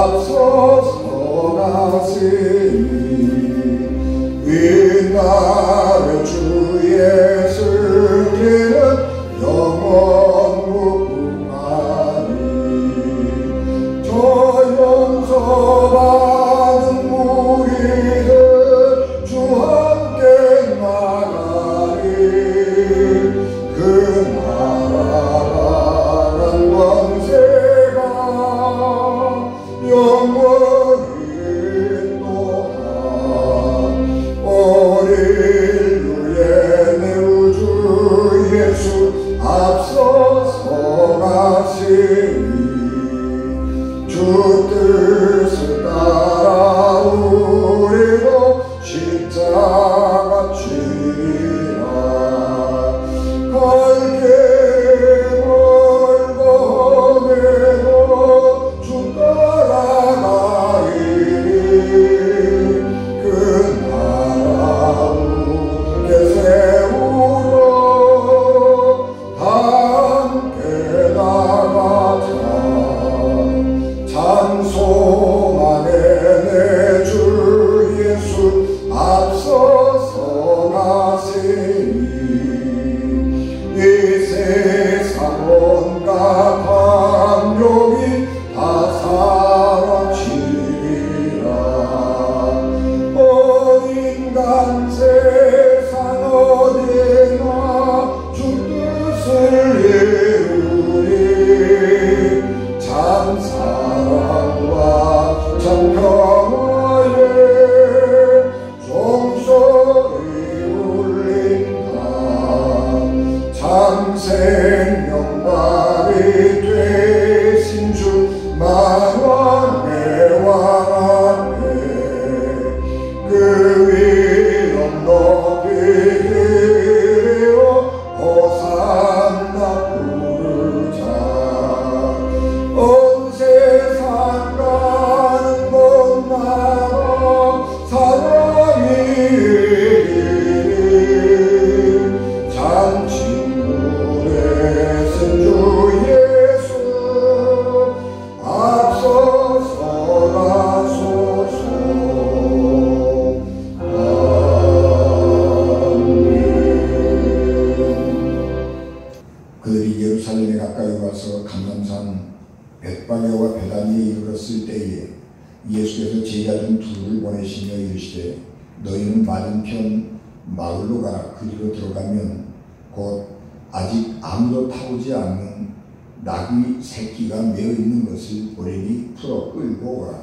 앞서서 가시니 빛나는 주의 승리는 영원 무궁하니 저 용서받은 무리들 주 함께 나가리 그 나라라는 권세가 영원히 또한 어린 유의 내 우주 예수 앞서서 가시니 주 뜻을 따라 우리도 십자가 지리라 갈게 멀거내도 주 따라가리니 그 나라 우게 세우러 다 함께 나가자 찬송하네 내 주 예수 앞서서 가시니 이 세상 온갖 함욕이 다 사라지리라 어린 간 세상 어디나 주 뜻을 이루니 참 사랑과 참 평화에 종소리 울린다 참 생명발이 되신 주 만왕의 왕아에 그 위엄 높이 기리어 호산나 부르자 온 세상 가는 곳마다 사랑이 이기니 참 친구의 선주 예수 앞서서 가소서 그들이 예루살렘에 가까이 와서 감람산 벳바게와 베다니에 이르렀을 때에 예수께서 제자 중 둘을 보내시며 이르시되 너희는 맞은편 마을로 가라. 그리로 들어가면 곧 아직 아무도 타보지 않는 나귀 새끼가 매어 있는 것을 보리니 풀어 끌고 오라.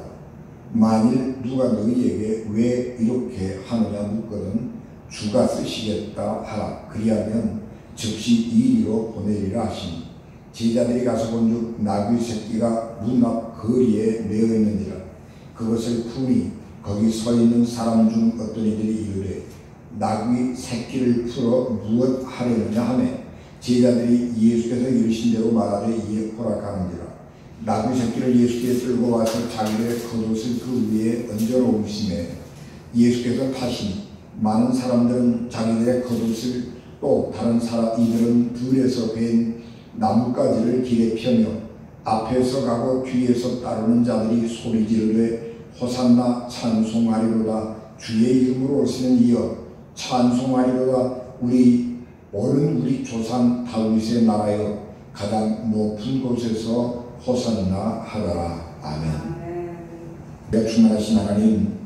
만일 누가 너희에게 왜 이렇게 하느냐 묻거든 주가 쓰시겠다 하라. 그리하면 즉시 이리로 보내리라 하시니 제자들이 가서 본즉 나귀 새끼가 문 앞 거리에 매어 있느니라. 그것을 푸니 거기 서 있는 사람 중 어떤 이들이 이르되 나귀 새끼를 풀어 무엇 하려느냐 하매 제자들이 예수께서 이르신 대로 말하되 이에 허락하는지라. 나귀 새끼를 예수께 끌고 와서 자기의 겉옷을 그 위에 얹어 놓으시매 예수께서 타시니 많은 사람들은 자기들의 겉옷을 또 다른 이들은 들에서 벤 나뭇가지를 길에 펴며 앞에서 가고 뒤에서 따르는 자들이 소리 지르되 호산나 찬송하리로다. 주의 이름으로 오시는 이여 찬송하리로다. 오는 우리 조상 다윗의 나라여 가장 높은 곳에서 호산나 하더라. 아멘. 충만하신 하나님,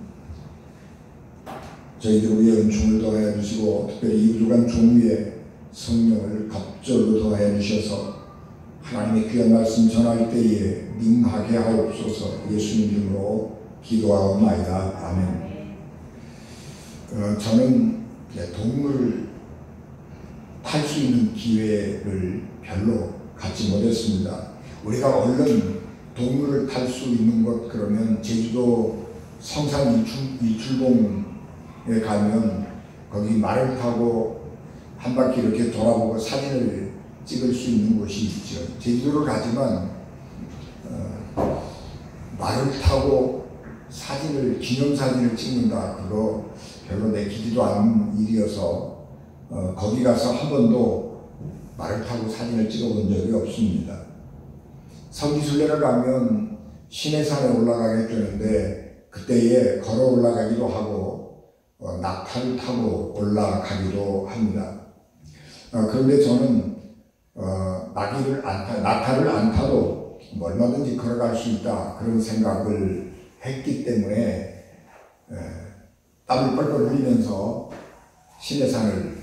저희들 위에 은총을 더하여 주시고 특별히 이 주간 종위에 성령을 갑절로 더하여 주셔서 하나님의 귀한 말씀 전할 때에 능하게 하옵소서. 예수님 이름으로 기도하옵나이다. 아멘. 저는 동물을 탈 수 있는 기회를 별로 갖지 못했습니다. 우리가 얼른 동물을 탈 수 있는 곳 그러면 제주도 성산 일출봉에 가면 거기 말을 타고 한 바퀴 이렇게 돌아보고 사진을 찍을 수 있는 곳이 있죠. 제주도를 가지만 말을 타고 기념사진을 찍는다, 그거 별로 내키지도 않은 일이어서 거기 가서 한 번도 말을 타고 사진을 찍어본 적이 없습니다. 성지순례를 가면 시내산에 올라가게 되는데 그때에 걸어 올라가기도 하고 낙타를 타고 올라가기도 합니다. 그런데 저는 낙타를 안 타도 얼마든지 걸어갈 수 있다 그런 생각을 했기 때문에 땀을 뻘뻘 흘리면서 시내산을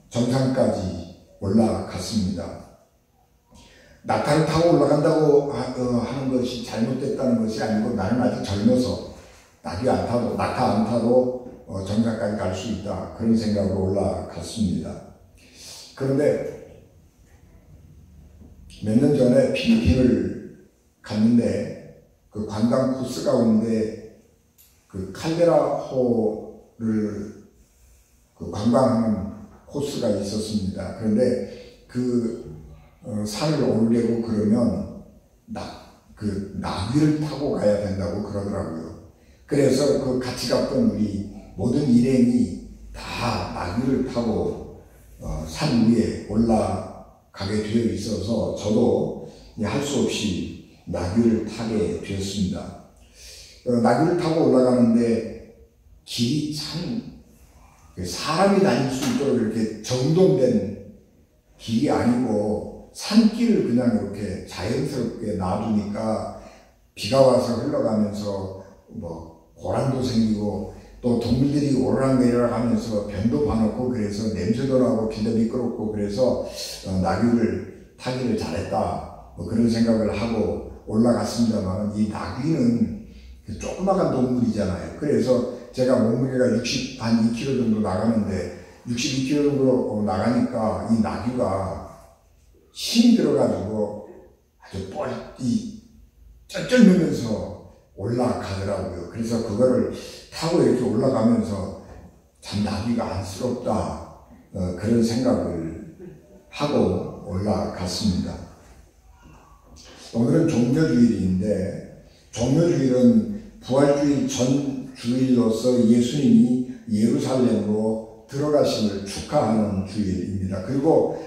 정상까지 올라갔습니다. 낙타를 타고 올라간다고 하는 것이 잘못됐다는 것이 아니고 나는 아직 젊어서 낙타 안 타도 정상까지 갈 수 있다 그런 생각으로 올라갔습니다. 그런데 몇 년 전에 필리핀을 갔는데 그 관광 코스 가운데 그 칼데라호를 그 관광하는 코스가 있었습니다. 그런데 그 산을 오르려고 그러면 나귀를 타고 가야 된다고 그러더라고요. 그래서 그 같이 갔던 우리 모든 일행이 다 나귀를 타고 산 위에 올라가게 되어 있어서 저도 할 수 없이 나귀를 타게 되었습니다. 나귀를 타고 올라가는데 길이 참 사람이 다닐 수 있도록 이렇게 정돈된 길이 아니고 산길을 그냥 이렇게 자연스럽게 놔두니까 비가 와서 흘러가면서 고란도 생기고 또 동물들이 오르락내리락 하면서 변도 봐놓고 그래서 냄새도 나고 길도 미끄럽고 그래서 나귀를 타기를 잘했다 그런 생각을 하고 올라갔습니다만 이 나귀는 조그마한 동물이잖아요. 그래서 제가 몸무게가 한 2kg 정도 나가는데 62kg 정도 나가니까 이 나귀가 힘이 들어가지고 아주 쩔쩔매면서 올라가더라고요. 그래서 그거를 타고 이렇게 올라가면서 참 나귀가 안쓰럽다 그런 생각을 하고 올라갔습니다. 오늘은 종묘주일인데 종묘주일은 부활주일 전 주일로서 예수님이 예루살렘으로 들어가심을 축하하는 주일입니다. 그리고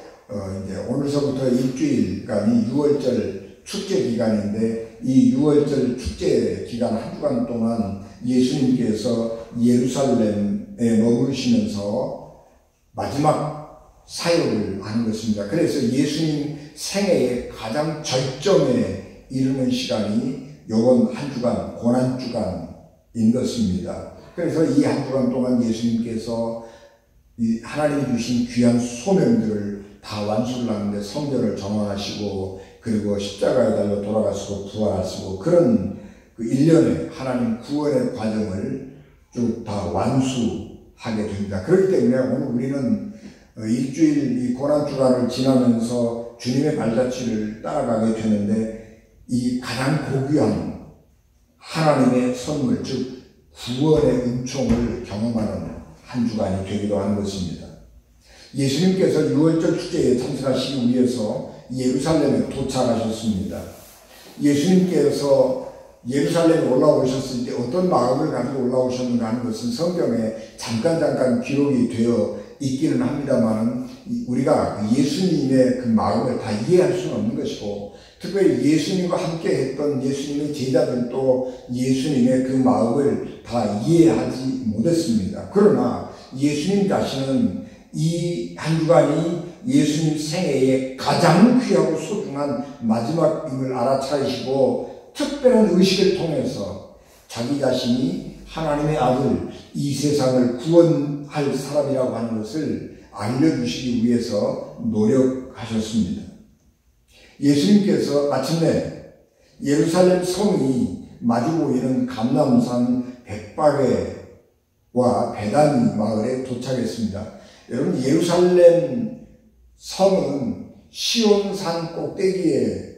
이제 오늘서부터 일주일간이 6월절 축제 기간인데 이 6월절 축제 기간 한 주간 동안 예수님께서 예루살렘에 머무르시면서 마지막 사역을 하는 것입니다. 그래서 예수님 생애의 가장 절정에 이르는 시간이 요번 한 주간 고난주간인 것입니다. 그래서 이 한 주간 동안 예수님께서 이 하나님이 주신 귀한 소명들을 다 완수를 하는데 성전을 정화하시고 그리고 십자가에 달려 돌아가시고 부활하시고 그런 그 일련의 하나님 구원의 과정을 쭉 다 완수하게 됩니다. 그렇기 때문에 오늘 우리는 일주일 이 고난주간을 지나면서 주님의 발자취를 따라가게 되는데 이 가장 고귀한 하나님의 선물 즉 구원의 은총을 경험하는 한 주간이 되기도 하는 것입니다. 예수님께서 6월절 축제에 참석하시기 위해서 예루살렘에 도착하셨습니다. 예수님께서 예루살렘에 올라오셨을 때 어떤 마음을 가지고 올라오셨는가 하는 것은 성경에 잠깐 기록이 되어 있기는 합니다만 우리가 예수님의 그 마음을 다 이해할 수는 없는 것이고 특별히 예수님과 함께 했던 예수님의 제자들도 예수님의 그 마음을 다 이해하지 못했습니다. 그러나 예수님 자신은 이 한 주간이 예수님 생애의 가장 귀하고 소중한 마지막임을 알아차리시고 특별한 의식을 통해서 자기 자신이 하나님의 아들 이 세상을 구원할 사람이라고 하는 것을 알려주시기 위해서 노력하셨습니다. 예수님께서 마침내 예루살렘 성이 마주 보이는 감람산 벳바게와 베다니 마을에 도착했습니다. 여러분 예루살렘 성은 시온산 꼭대기에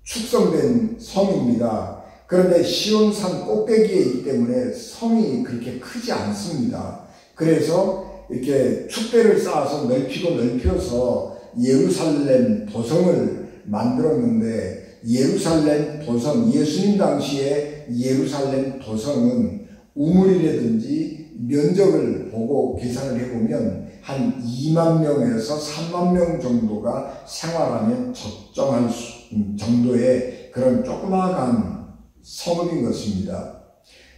축성된 성입니다. 그런데 시온산 꼭대기에 있기 때문에 성이 그렇게 크지 않습니다. 그래서 이렇게 축대를 쌓아서 넓혀서 예루살렘 도성을 만들었는데 예루살렘 도성, 예수님 당시에 예루살렘 도성은 우물이라든지 면적을 보고 계산을 해보면 한 2만 명에서 3만 명 정도가 생활하면 적정한 정도의 그런 조그마한 성읍인 것입니다.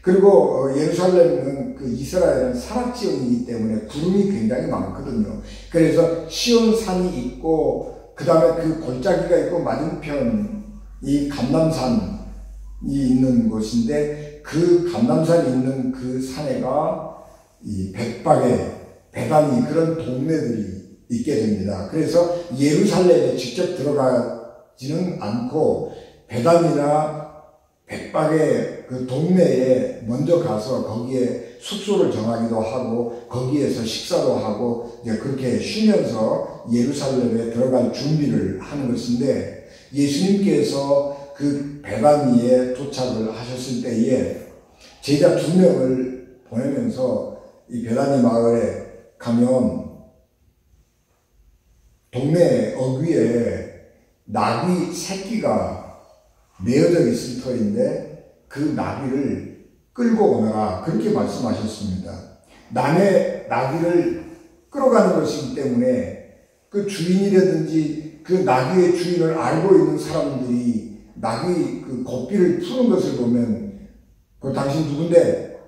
그리고 예루살렘은 그 이스라엘은 산악지역이기 때문에 구름이 굉장히 많거든요. 그래서 시온산이 있고 그 다음에 그 골짜기가 있고 맞은편 이 감람산이 있는 곳인데 그 감람산이 있는 그 산에가 이 백박에 베다니 그런 동네들이 있게 됩니다. 그래서 예루살렘에 직접 들어가지는 않고 베다니나 백박의 그 동네에 먼저 가서 거기에 숙소를 정하기도 하고 거기에서 식사도 하고 이제 그렇게 쉬면서 예루살렘에 들어갈 준비를 하는 것인데, 예수님께서 그 베다니에 도착을 하셨을 때에 제자 2명을 보내면서 이 베다니 마을에 가면 동네 어귀에 나귀 새끼가 메어져 있을 터인데 그 나귀를 끌고 오너라, 그렇게 말씀하셨습니다. 남의 나귀를 끌어가는 것이기 때문에 그 주인이라든지 그 나귀의 주인을 알고 있는 사람들이 나귀 그 고삐를 푸는 것을 보면 그 당신 누군데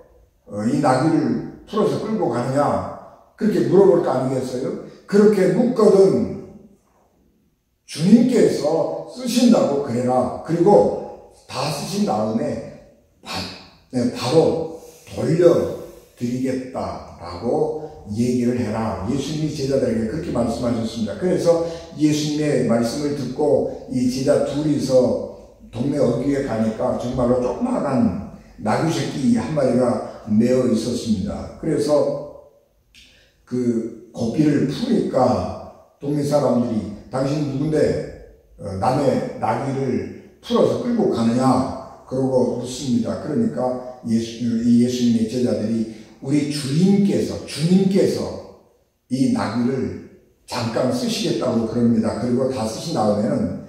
이 나귀를 풀어서 끌고 가느냐, 그렇게 물어볼 거 아니겠어요? 그렇게 묻거든 주님께서 쓰신다고 그래라. 그리고 다 쓰신 다음에 바로 돌려드리겠다라고 얘기를 해라. 예수님이 제자들에게 그렇게 말씀하셨습니다. 그래서 예수님의 말씀을 듣고 이 제자 둘이서 동네 어귀에 가니까 정말로 조그마한 나귀 새끼 한 마리가 메어 있었습니다. 그래서 그 고삐를 푸니까 동네 사람들이 당신 누군데 남의 나귀를 풀어서 끌고 가느냐 그러고 묻습니다. 그러니까 예수님의 제자들이 우리 주님께서 이 나귀를 잠깐 쓰시겠다고 그럽니다. 그리고 다 쓰신 다음에는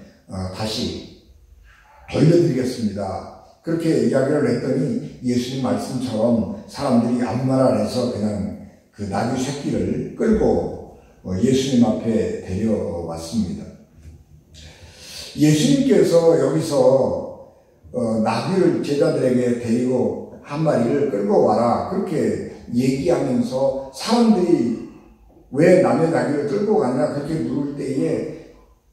다시 돌려드리겠습니다. 그렇게 이야기를 했더니 예수님 말씀처럼 사람들이 아무 말 안 해서 그냥 그 나귀 새끼를 끌고 예수님 앞에 데려왔습니다. 예수님께서 여기서 나귀를 제자들에게 데리고 한 마리를 끌고 와라 그렇게 얘기하면서 사람들이 왜 남의 나귀를 끌고 가냐 그렇게 물을 때에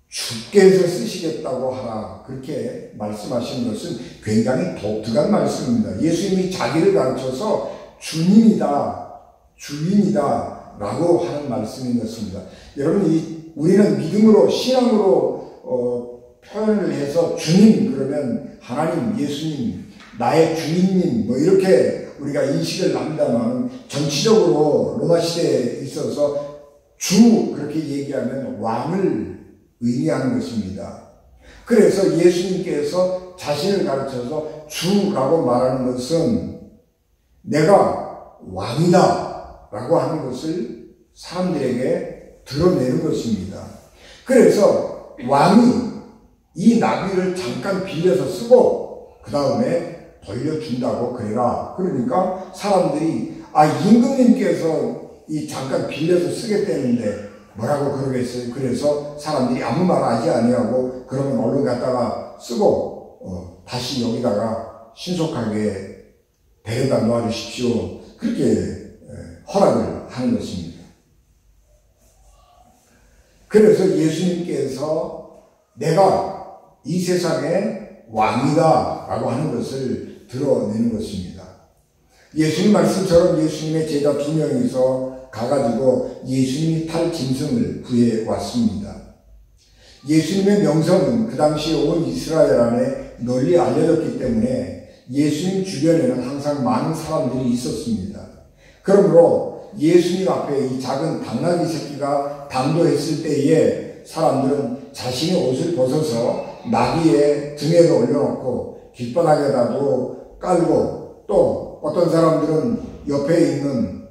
주께서 쓰시겠다고 하라 그렇게 말씀하시는 것은 굉장히 독특한 말씀입니다. 예수님이 자기를 가르쳐서 주님이다, 주인이다 라고 하는 말씀인 것입니다. 여러분, 우리는 믿음으로, 신앙으로 표현을 해서 주님 그러면 하나님, 예수님, 나의 주인님 뭐 이렇게 우리가 인식을 합니다만, 정치적으로 로마 시대에 있어서 주 그렇게 얘기하면 왕을 의미하는 것입니다. 그래서 예수님께서 자신을 가르쳐서 주라고 말하는 것은 내가 왕이다 라고 하는 것을 사람들에게 드러내는 것입니다. 그래서 왕이 이 나귀를 잠깐 빌려서 쓰고 그 다음에 돌려준다고 그래라. 그러니까 사람들이 임금님께서 이 잠깐 빌려서 쓰겠다는데 뭐라고 그러겠어요? 그래서 사람들이 아무 말 하지 아니하고 그러면 얼른 갖다가 쓰고 다시 여기다가 신속하게 데려다 놓아주십시오. 그렇게 허락을 하는 것입니다. 그래서 예수님께서 내가 이 세상의 왕이다 라고 하는 것을 드러내는 것입니다. 예수님 말씀처럼 예수님의 제자 2명이서 가가지고 예수님이 탈 짐승을 구해왔습니다. 예수님의 명성은 그 당시 온 이스라엘 안에 널리 알려졌기 때문에 예수님 주변에는 항상 많은 사람들이 있었습니다. 그러므로 예수님 앞에 이 작은 당나귀 새끼가 당도했을 때에 사람들은 자신의 옷을 벗어서 나귀의 등에도 올려놓고 길바닥에다도 깔고 또 어떤 사람들은 옆에 있는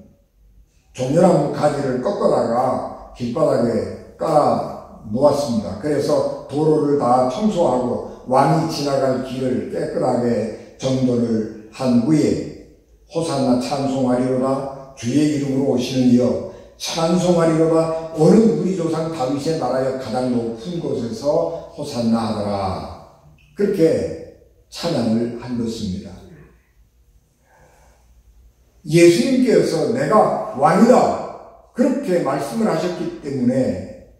종려나무 가지를 꺾어다가 길바닥에 깔아 놓았습니다. 그래서 도로를 다 청소하고 왕이 지나갈 길을 깨끗하게 정돈을 한 후에 호산나 찬송하리로다 주의 이름으로 오시는 이여 찬송하리로다 오는 우리 조상 다윗의 나라여 가장 높은 곳에서 호산나 하더라. 그렇게 찬양을 한 것입니다. 예수님께서 내가 왕이다 그렇게 말씀을 하셨기 때문에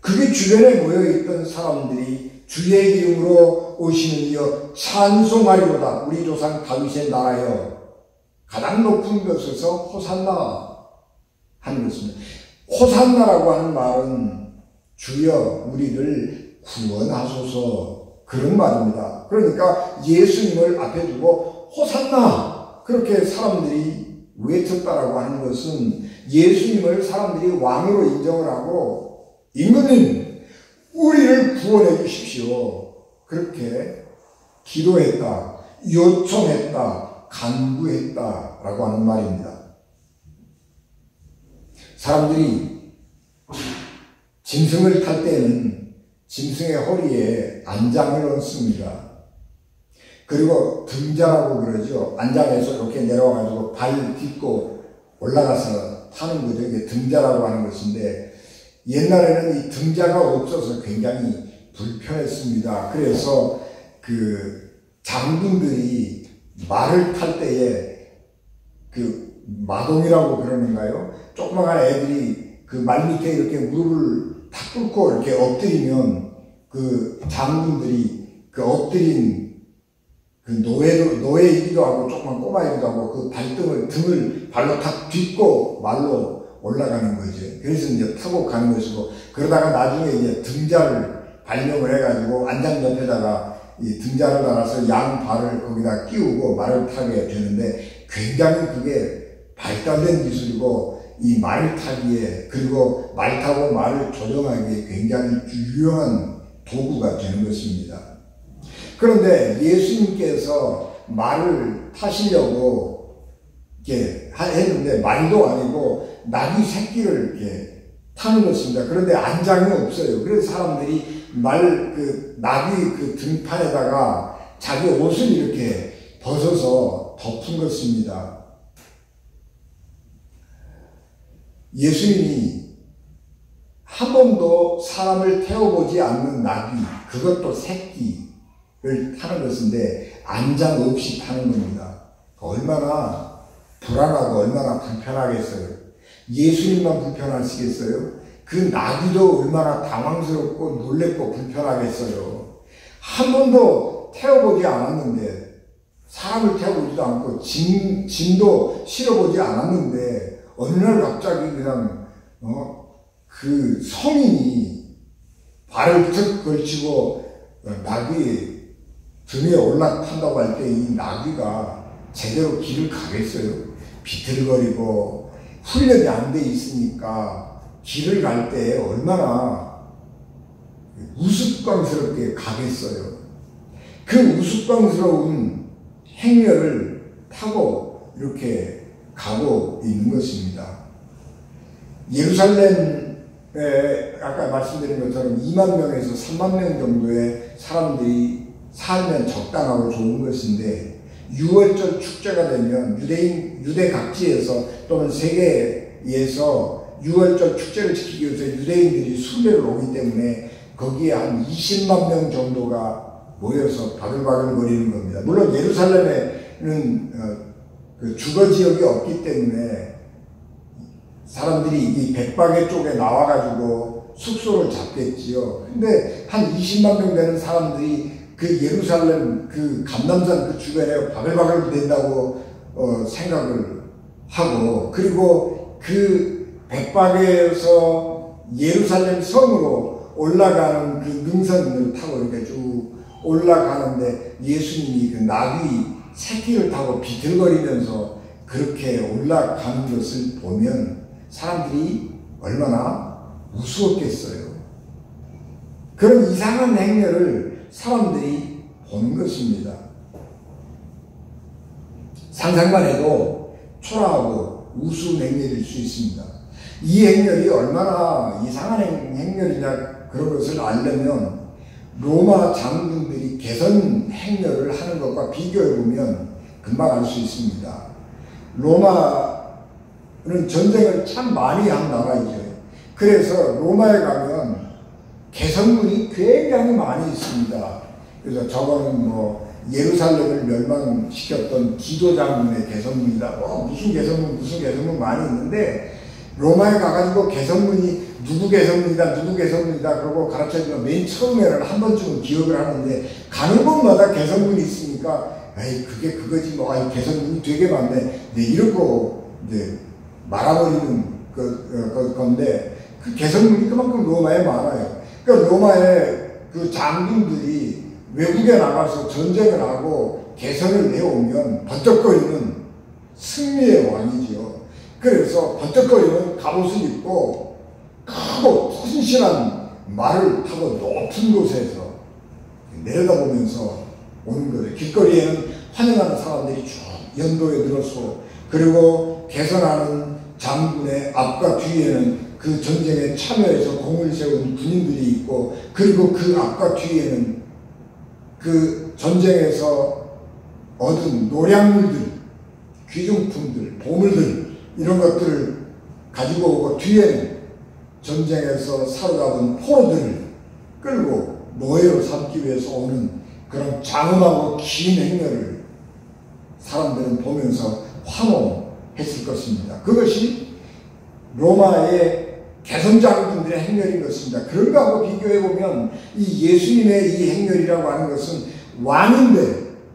그게 주변에 모여있던 사람들이 주의 이름으로 오시는 이여 찬송하리로다. 우리 조상 다윗의 나라여 가장 높은 곳에서 호산나 하는 것입니다. 호산나라고 하는 말은 주여 우리를 구원하소서 그런 말입니다. 그러니까 예수님을 앞에 두고 호산나 그렇게 사람들이 외쳤다라고 하는 것은 예수님을 사람들이 왕으로 인정을 하고 임금님 우리를 구원해 주십시오 그렇게 기도했다, 요청했다, 간구했다 라고 하는 말입니다. 사람들이 짐승을 탈 때는 짐승의 허리에 안장을 얹습니다. 그리고 등자라고 그러죠. 안장에서 이렇게 내려와가지고 발 딛고 올라가서 타는 거죠. 이게 등자라고 하는 것인데 옛날에는 이 등자가 없어서 굉장히 불편했습니다. 그래서 그 장군들이 말을 탈 때에 그 마동이라고 그러는가요? 조그마한 애들이 그 말 밑에 이렇게 무릎을 탁 꿇고 이렇게 엎드리면 그 장군들이 그 엎드린 그 노예이기도 하고 조그만 꼬마이기도 하고 그 등을 발로 탁 딛고 말로 올라가는 거죠. 그래서 이제 타고 가는 것이고 그러다가 나중에 이제 등자를 발명을 해가지고 안장 옆에다가 이 등자를 달아서 양 발을 거기다 끼우고 말을 타게 되는데 굉장히 그게 발달된 기술이고 이 말 타기에 그리고 말 타고 말을 조정하기에 굉장히 유용한 도구가 되는 것입니다. 그런데 예수님께서 말을 타시려고 이렇게 했는데 말도 아니고 나귀 새끼를 이렇게 타는 것입니다. 그런데 안장이 없어요. 그래서 사람들이 나귀 그 등판에다가 자기 옷을 이렇게 벗어서 덮은 것입니다. 예수님이 한 번도 사람을 태워보지 않는 나귀, 그것도 새끼를 타는 것인데 안장 없이 타는 겁니다. 얼마나 불안하고 얼마나 불편하겠어요. 예수님만 불편하시겠어요? 그 나귀도 얼마나 당황스럽고 놀랍고 불편하겠어요. 한 번도 태워보지 않았는데 사람을 태워보지도 않고 짐도 실어보지 않았는데 어느 날 갑자기 그냥 그 성인이 발을 툭 걸치고 나귀 등에 올라탄다고 할 때 이 나귀가 제대로 길을 가겠어요? 비틀거리고 훈련이 안 돼 있으니까 길을 갈 때 얼마나 우스꽝스럽게 가겠어요. 그 우스꽝스러운 행렬을 타고 이렇게 가고 있는 것입니다. 예루살렘에 아까 말씀드린 것처럼 2만 명에서 3만 명 정도의 사람들이 살면 적당하고 좋은 것인데 6월절 축제가 되면 유대 각지에서 또는 세계에서 6월절 축제를 지키기 위해서 유대인들이 순례를 오기 때문에 거기에 한 20만 명 정도가 모여서 바글바글 거리는 겁니다. 물론 예루살렘에는 그 주거 지역이 없기 때문에 사람들이 이 백박의 쪽에 나와가지고 숙소를 잡겠지요. 근데 한 20만 명 되는 사람들이 그 예루살렘 그 감람산 그 주변에 바글바글 된다고 생각을 하고 그리고 그 백박에서 예루살렘 성으로 올라가는 그 능선을 타고 이렇게 쭉 올라가는데 예수님이 그 나귀 새끼를 타고 비틀거리면서 그렇게 올라가는 것을 보면 사람들이 얼마나 무서웠겠어요. 그런 이상한 행렬을 사람들이 보는 것입니다. 상상만 해도 초라하고 우스운 행렬일 수 있습니다. 이 행렬이 얼마나 이상한 행렬이냐 그런 것을 알려면 로마 장군들이 개선 행렬을 하는 것과 비교해보면 금방 알 수 있습니다. 로마는 전쟁을 참 많이 한 나라이죠. 그래서 로마에 가면 개선군이 굉장히 많이 있습니다. 그래서 저거는 뭐 예루살렘을 멸망시켰던 디도 장군의 개선문이다. 무슨 개선문 많이 있는데 로마에 가가지고 개선문이 누구 개선문이다 그러고 가르쳐주면 맨 처음에는 한 번쯤은 기억을 하는데 가는 곳마다 개선문이 있으니까 에이 그게 그거지 뭐 개선문이 되게 많네. 네, 이러고 이제 말아버리는 건데 그 개선문이 그만큼 로마에 많아요. 그러니까 로마의 그 장군들이 외국에 나가서 전쟁을 하고 개선을 내오면 번쩍거리는 승리의 왕이지요. 그래서 번쩍거리는 갑옷을 입고 크고 튼실한 말을 타고 높은 곳에서 내려다보면서 오는 거죠. 길거리에는 환영하는 사람들이 쭉 연도에 들어서 그리고 개선하는 장군의 앞과 뒤에는 그 전쟁에 참여해서 공을 세운 군인들이 있고 그리고 그 앞과 뒤에는 그 전쟁에서 얻은 노량물들, 귀중품들, 보물들 이런 것들을 가지고 오고 뒤에는 전쟁에서 사로잡은 포로들을 끌고 노예로 삼기 위해서 오는 그런 장엄하고 긴 행렬을 사람들은 보면서 환호했을 것입니다. 그것이 로마의 개선장군들의 행렬인 것입니다. 그런 거하고 비교해보면 이 예수님의 이 행렬이라고 하는 것은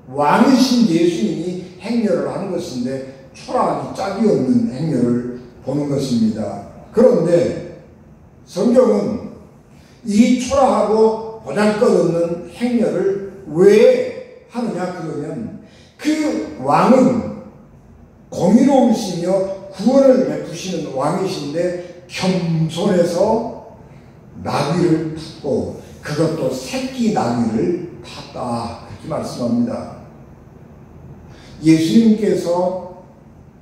왕이신 예수님이 행렬을 하는 것인데 초라하기 짝이 없는 행렬을 보는 것입니다. 그런데 성경은 이 초라하고 보잘것없는 행렬을 왜 하느냐 그러면 그 왕은 공의로우시며 구원을 베푸시는 왕이신데 겸손해서 나귀를 탔고 그것도 새끼 나귀를 탔다 그렇게 말씀합니다. 예수님께서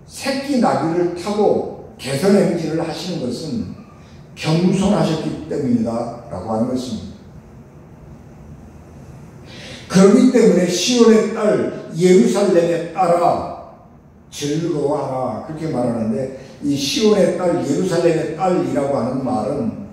새끼 나귀를 타고 개선 행진을 하시는 것은 겸손하셨기 때문이다 라고 하는 것입니다. 그렇기 때문에 시온의 딸 예루살렘의 딸아 즐거워하라 그렇게 말하는데 이 시온의 딸 예루살렘의 딸이라고 하는 말은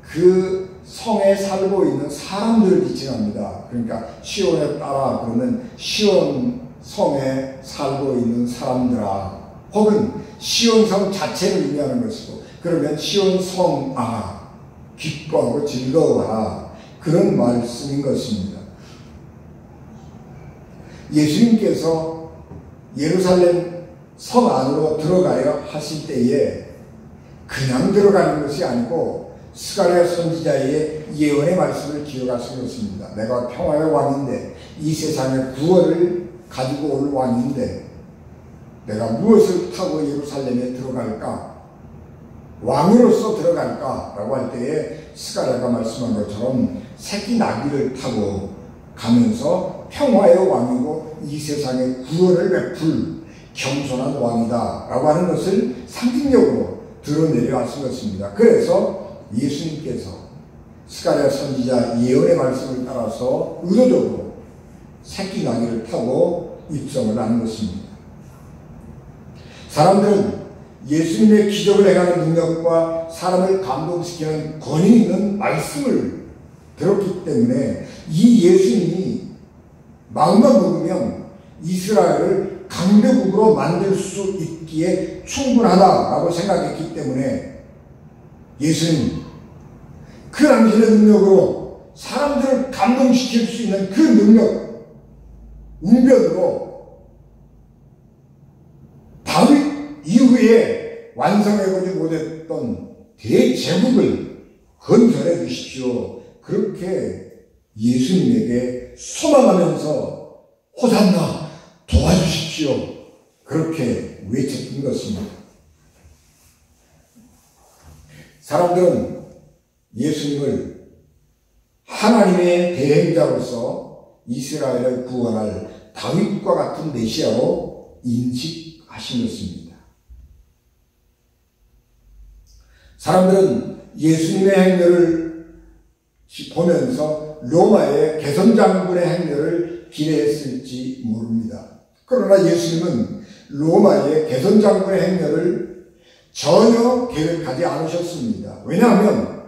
그 성에 살고 있는 사람들을 지칭합니다. 그러니까 시온의 딸아 그러면 시온 성에 살고 있는 사람들아 혹은 시온성 자체를 의미하는 것이고 그러면 시온성아 기뻐하고 즐거워하라 그런 말씀인 것입니다. 예수님께서 예루살렘 성 안으로 들어가려 하실 때에 그냥 들어가는 것이 아니고 스가랴 선지자의 예언의 말씀을 기억하신 것입니다. 내가 평화의 왕인데 이 세상의 구원을 가지고 올 왕인데 내가 무엇을 타고 예루살렘에 들어갈까? 왕으로서 들어갈까? 라고 할 때에 스가랴가 말씀한 것처럼 새끼 나귀를 타고 가면서 평화의 왕이고 이 세상의 구원을 베풀 겸손한 왕이다 라고 하는 것을 상징적으로 드러내려 하신 것입니다. 그래서 예수님께서 스가랴 선지자 예언의 말씀을 따라서 의도적으로 새끼 나귀를 타고 입성을 하는 것입니다. 사람들은 예수님의 기적을 행하는 능력과 사람을 감동시키는 권위 있는 말씀을 들었기 때문에 이 예수님이 마음만 먹으면 이스라엘을 강대국으로 만들 수 있기에 충분하다라고 생각했기 때문에 예수님 그 당신의 능력으로 사람들을 감동시킬 수 있는 그 능력 웅변으로 다윗 이후에 완성해보지 못했던 대제국을 건설해 주십시오. 그렇게 예수님에게 소망하면서 호산나 도와주십시오. 그렇게 외쳤던 것입니다. 사람들은 예수님을 하나님의 대행자로서 이스라엘을 구원할 다윗과 같은 메시아로 인식하신 것입니다. 사람들은 예수님의 행렬을 보면서 로마의 개선장군의 행렬을 기대했을지 모릅니다. 그러나 예수님은 로마의 개선장군의 행렬을 전혀 계획하지 않으셨습니다. 왜냐하면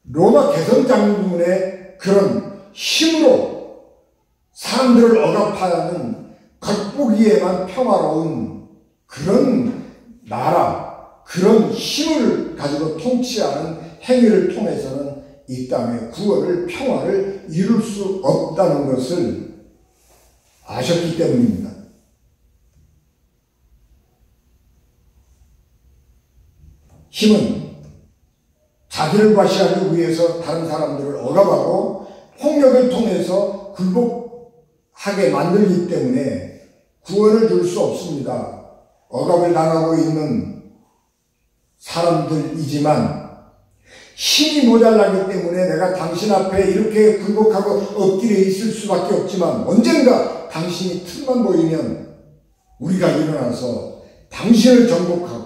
로마 개선장군의 그런 힘으로 사람들을 억압하는 겉보기에만 평화로운 그런 나라, 그런 힘을 가지고 통치하는 행위를 통해서는 이 땅의 구원을, 평화를 이룰 수 없다는 것을 아셨기 때문입니다. 힘은 자기를 과시하기 위해서 다른 사람들을 억압하고 폭력을 통해서 굴복하게 만들기 때문에 구원을 줄 수 없습니다. 억압을 당하고 있는 사람들이지만 힘이 모자라기 때문에 내가 당신 앞에 이렇게 굴복하고 엎드려 있을 수밖에 없지만 언젠가 당신이 틈만 보이면 우리가 일어나서 당신을 정복하고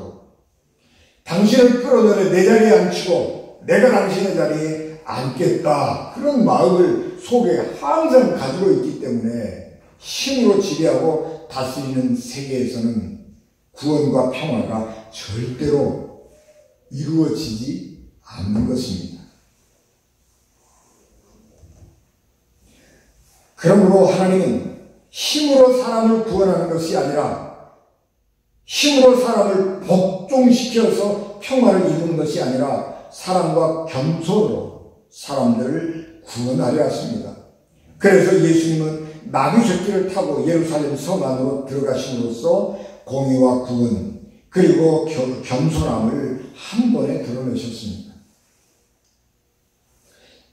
당신을 끌어내려 내 자리에 앉히고 내가 당신의 자리에 앉겠다. 그런 마음을 속에 항상 가지고 있기 때문에 힘으로 지배하고 다스리는 세계에서는 구원과 평화가 절대로 이루어지지 않는 것입니다. 그러므로 하나님은 힘으로 사람을 구원하는 것이 아니라 힘으로 사람을 복종시켜서 평화를 이루는 것이 아니라 사람과 겸손으로 사람들을 구원하려 하십니다. 그래서 예수님은 나귀 새끼를 타고 예루살렘 성 안으로 들어가심으로써 공의와 구원 그리고 겸손함을 한 번에 드러내셨습니다.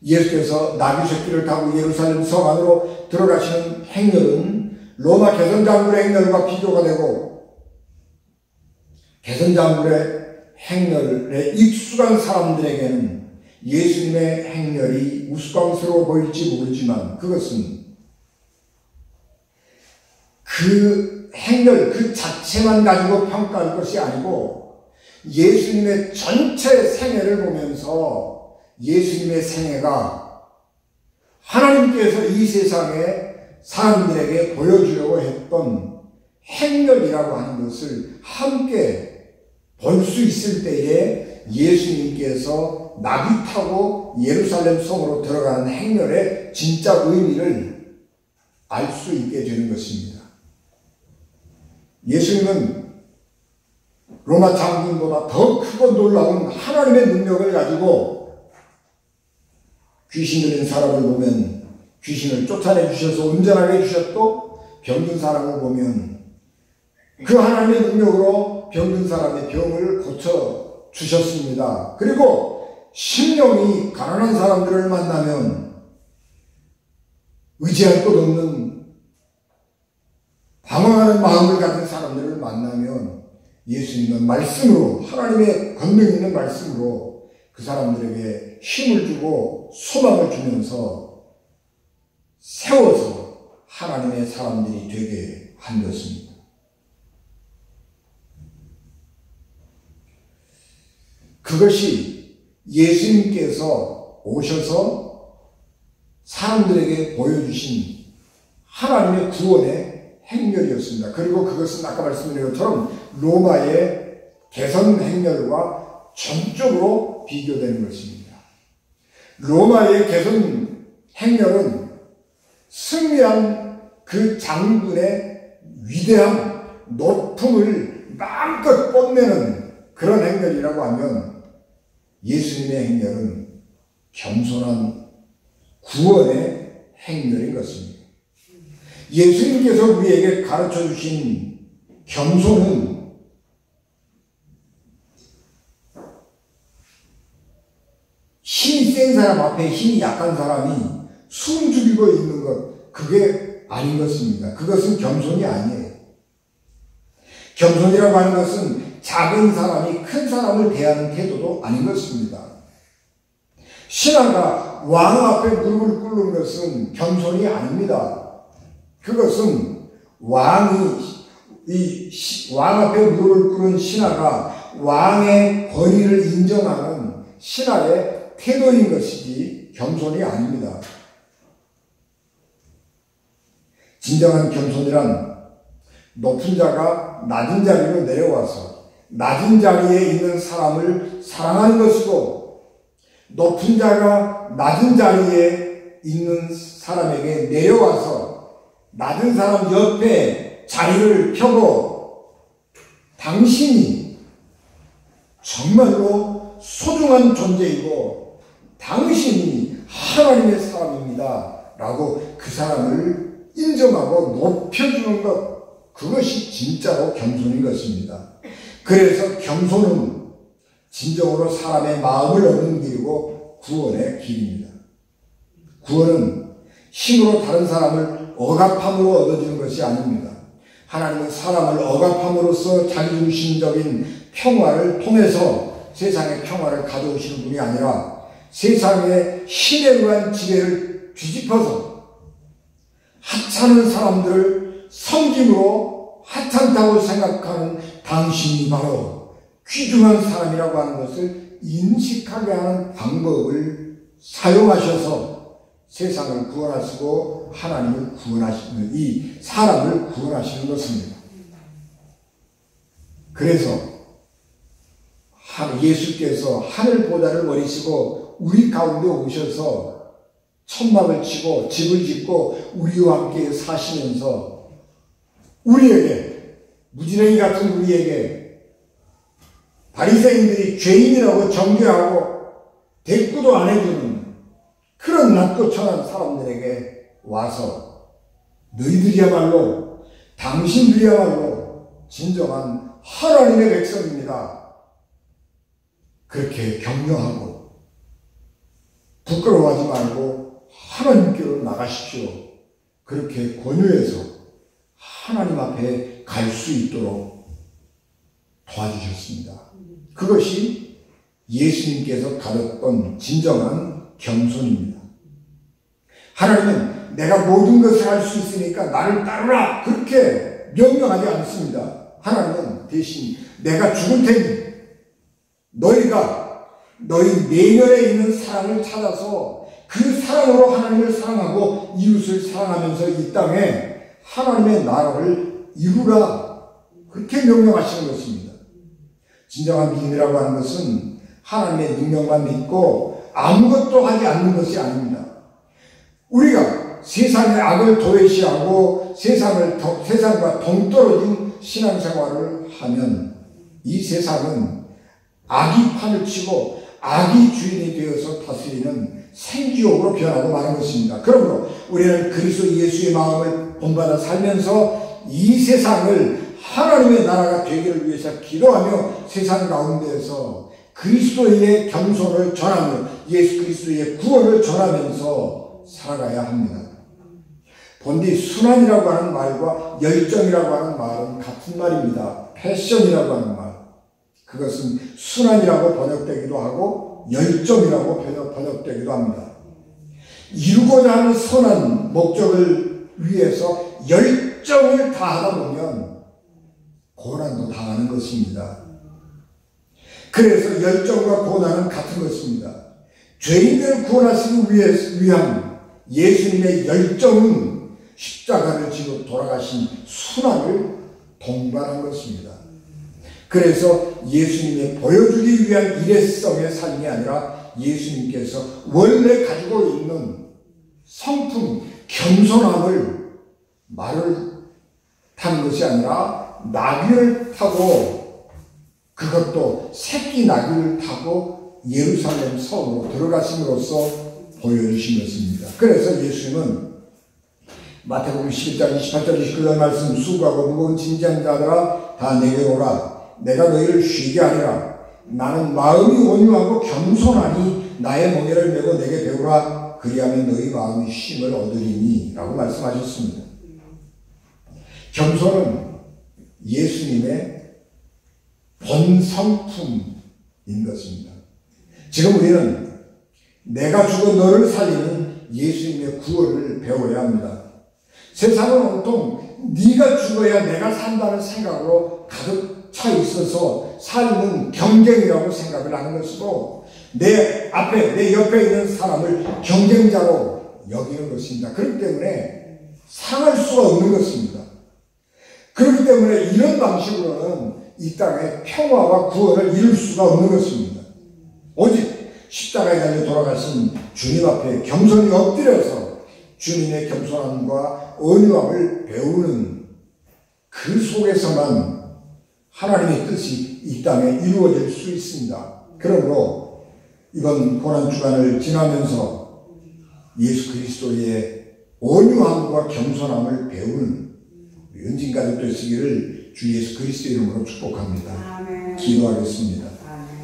예수께서 나귀 새끼를 타고 예루살렘 성 안으로 들어가시는 행렬은 로마 개선장군의 행렬과 비교가 되고 개선장군의 행렬에 익숙한 사람들에게는 예수님의 행렬이 우스꽝스러워 보일지 모르지만 그것은 그 행렬 그 자체만 가지고 평가할 것이 아니고 예수님의 전체 생애를 보면서 예수님의 생애가 하나님께서 이 세상에 사람들에게 보여주려고 했던 행렬이라고 하는 것을 함께 볼 수 있을 때에 예수님께서 나귀 타고 예루살렘 성으로 들어가는 행렬의 진짜 의미를 알 수 있게 되는 것입니다. 예수님은 로마 장군보다 더 크고 놀라운 하나님의 능력을 가지고 귀신 들린 사람을 보면 귀신을 쫓아내 주셔서 온전하게 해주셨고 병든 사람을 보면 그 하나님의 능력으로 병든 사람의 병을 고쳐 주셨습니다. 그리고 심령이 가난한 사람들을 만나면 의지할 것 없는 방황하는 마음을 가진 사람들을 만나면 예수님은 말씀으로 하나님의 권능 있는 말씀으로 그 사람들에게 힘을 주고 소망을 주면서 세워서 하나님의 사람들이 되게 한 것입니다. 그것이 예수님께서 오셔서 사람들에게 보여주신 하나님의 구원의 행렬이었습니다. 그리고 그것은 아까 말씀드린 것처럼 로마의 개선 행렬과 전적으로 비교되는 것입니다. 로마의 개선 행렬은 승리한 그 장군의 위대한 높음을 마음껏 뽐내는 그런 행렬이라고 하면 예수님의 행렬은 겸손한 구원의 행렬인 것입니다. 예수님께서 우리에게 가르쳐 주신 겸손은 힘이 센 사람 앞에 힘이 약한 사람이 숨죽이고 있는 것, 그게 아닌 것입니다. 그것은 겸손이 아니에요. 겸손이라고 하는 것은 작은 사람이 큰 사람을 대하는 태도도 아닌 것입니다. 신하가 왕 앞에 무릎을 꿇는 것은 겸손이 아닙니다. 그것은 왕 앞에 무릎을 꿇은 신하가 왕의 권위를 인정하는 신하의 태도인 것이지 겸손이 아닙니다. 진정한 겸손이란 높은 자가 낮은 자리로 내려와서 낮은 자리에 있는 사람을 사랑하는 것이고 높은 자가 낮은 자리에 있는 사람에게 내려와서 낮은 사람 옆에 자리를 펴고 당신이 정말로 소중한 존재이고 당신이 하나님의 사람입니다 라고 그 사람을 인정하고 높여주는 것, 그것이 진짜로 겸손인 것입니다. 그래서 겸손은 진정으로 사람의 마음을 얻는 길이고 구원의 길입니다. 구원은 힘으로 다른 사람을 억압함으로 얻어지는 것이 아닙니다. 하나님은 사람을 억압함으로써 자기중심적인 평화를 통해서 세상의 평화를 가져오시는 분이 아니라 세상의 힘에 의한 지배를 뒤집어서 하찮은 사람들을 섬김으로 하찮다고 생각하는 당신이 바로 귀중한 사람이라고 하는 것을 인식하게 하는 방법을 사용하셔서 세상을 구원하시고 하나님을 구원하시는, 이 사람을 구원하시는 것입니다. 그래서 예수께서 하늘보다를 버리시고 우리 가운데 오셔서 천막을 치고 집을 짓고 우리와 함께 사시면서 우리에게, 무지랭이 같은 우리에게 바리새인들이 죄인이라고 정죄하고 대꾸도 안 해주는 그런 낮고 천한 사람들에게 와서 너희들이야말로, 당신들이야말로 진정한 하나님의 백성입니다. 그렇게 격려하고 부끄러워하지 말고 하나님께로 나가십시오. 그렇게 권유해서 하나님 앞에 갈 수 있도록 도와주셨습니다. 그것이 예수님께서 가졌던 진정한 겸손입니다. 하나님은 내가 모든 것을 할 수 있으니까 나를 따르라 그렇게 명령하지 않습니다. 하나님은 대신 내가 죽을 테니 너희가 너희 내면에 있는 사랑을 찾아서 그 사랑으로 하나님을 사랑하고 이웃을 사랑하면서 이 땅에 하나님의 나라를 이루라 그렇게 명령하시는 것입니다. 진정한 믿음이라고 하는 것은 하나님의 능력만 믿고 아무것도 하지 않는 것이 아닙니다. 우리가 세상의 악을 도외시하고 세상과 동떨어진 신앙생활을 하면 이 세상은 악이 판을 치고 악이 주인이 되어서 다스리는 생지옥으로 변하고 마는 것입니다. 그러므로 우리는 그리스도 예수의 마음을 본받아 살면서 이 세상을 하나님의 나라가 되기를 위해서 기도하며 세상 가운데에서 그리스도의 겸손을 전하며 예수 그리스도의 구원을 전하면서 살아가야 합니다. 본디 순환이라고 하는 말과 열정이라고 하는 말은 같은 말입니다. 패션이라고 하는 말. 그것은 순환이라고 번역되기도 하고 열정이라고 번역되기도 합니다. 이루고자 하는 선한 목적을 위해서 열정을 다하다 보면 고난도 당하는 것입니다. 그래서 열정과 고난은 같은 것입니다. 죄인들을 구원하시기 위한 예수님의 열정은 십자가를 지고 돌아가신 순환을 동반한 것입니다. 그래서 예수님의 보여주기 위한 일회성의 삶이 아니라 예수님께서 원래 가지고 있는 성품, 겸손함을 말을 타는 것이 아니라 나귀를 타고, 그것도 새끼 나귀를 타고 예루살렘 성으로 들어가심으로써 보여주신 것입니다. 그래서 예수님은 마태복음 11장 28절 29절 말씀, 수고하고 무거운 짐진 자들아 다 내게로 오라. 내가 너희를 쉬게 하리라. 나는 마음이 온유하고 겸손하니 나의 멍에를 메고 내게 배우라. 그리하면 너희 마음이 쉼을 얻으리니 라고 말씀하셨습니다. 겸손은 예수님의 본성품인 것입니다. 지금 우리는 내가 죽어 너를 살리는 예수님의 구원을 배워야 합니다. 세상은 온통 네가 죽어야 내가 산다는 생각으로 가득 차 있어서 삶은 경쟁이라고 생각을 하는 것이고 내 앞에, 내 옆에 있는 사람을 경쟁자로 여기는 것입니다. 그렇기 때문에 상할 수가 없는 것입니다. 그렇기 때문에 이런 방식으로는 이 땅에 평화와 구원을 이룰 수가 없는 것입니다. 오직 십자가에 달려 돌아가신 주님 앞에 겸손히 엎드려서 주님의 겸손함과 온유함을 배우는 그 속에서만 하나님의 뜻이 이 땅에 이루어질 수 있습니다. 그러므로 이번 고난주간을 지나면서 예수 그리스도의 온유함과 겸손함을 배우는 은진 가족 되시기를 주 예수 그리스도의 이름으로 축복합니다. 아멘. 기도하겠습니다. 아멘.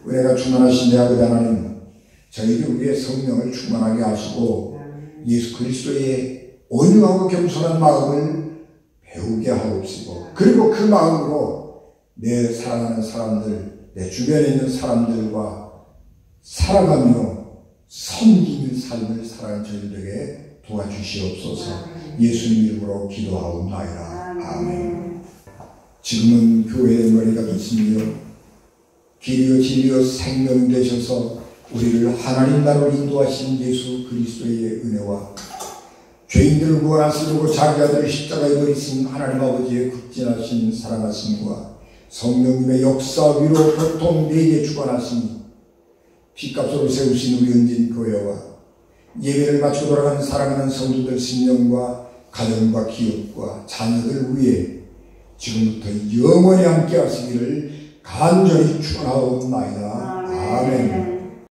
은혜가 충만하신 내 아버지 하나님, 저희들 위해 성령을 충만하게 하시고 예수 그리스도의 온유하고 겸손한 마음을 배우게 하옵시고, 그리고 그 마음으로 내 사랑하는 사람들, 내 주변에 있는 사람들과 살아가며 섬기는 삶을 살아가는 저희들에게 도와주시옵소서. 예수님 이름으로 기도하옵나이다. 아멘. 지금은 교회의 머리가 되시며 길이요 진리요 생명 되셔서 우리를 하나님 나라로 인도하신 예수 그리스도의 은혜와 죄인들을 구원하시려고 자기 아들을 십자가에 버리신 하나님 아버지의 극진하신 사랑하심과 성령님의 역사 위로 보통 내게 주관하시니 피값으로 세우신 우리 은진 교회와 예배를 마치고 돌아가는 사랑하는 성도들 신령과 가정과 기업과 자녀들 위해 지금부터 영원히 함께 하시기를 간절히 축원하옵나이다. 아멘.